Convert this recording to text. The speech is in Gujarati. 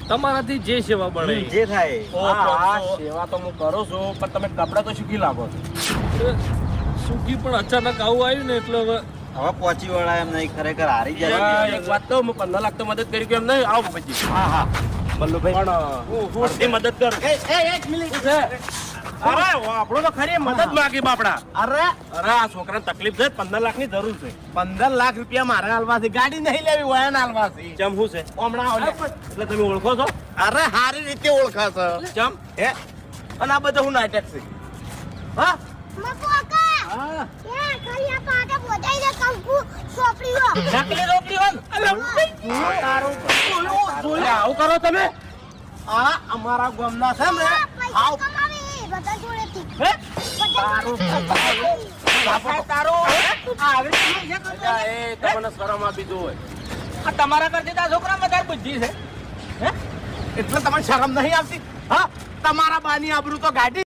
તમારાથી જે સેવા બને જે થાય સેવા તો હું કરું છું પણ તમે કપડા તો શીખી લાગો છો. સુખી પણ અચાનક આવું આવ્યું ને એટલે હવે હવે પહોંચી વળાય એમ નહીં, ખરેખર હારી જાય. એક વાત તો હું 15 લાખ તો મદદ કરી કે એમ નહીં આવો પછી. હા હા પણ અડધી મદદ કર. એક મિનિટ અરે આપણો તો ખરી મદદ માંગી બાપડા. અરે અરે આ છોકરાને તકલીફ છે, 15 લાખની જરૂર છે. 15 લાખ રૂપિયા મારા હાલવાથી ગાડી નહીં લેવી હોય ને હાલવાથી. ચમ શું છે હમણાં ઓલે. એટલે તમે ઓળખો છો? અરે હારી રીતે ઓળખાશે. ચમ હે અને આ બધું હું નાટક છે. હા નકલી રોકડી હોય ને? અરે આવું કરો તમે. આ અમારા ગામના છે ને આવ હે તારું એ તમને શરમ આપી દો હોય. તમારા કરતી આ છોકરા વધારે બુદ્ધિ છે હે એટલે તમને શરમ નહીં આવતી? હા તમારા બાની આબરૂ તો ગાડી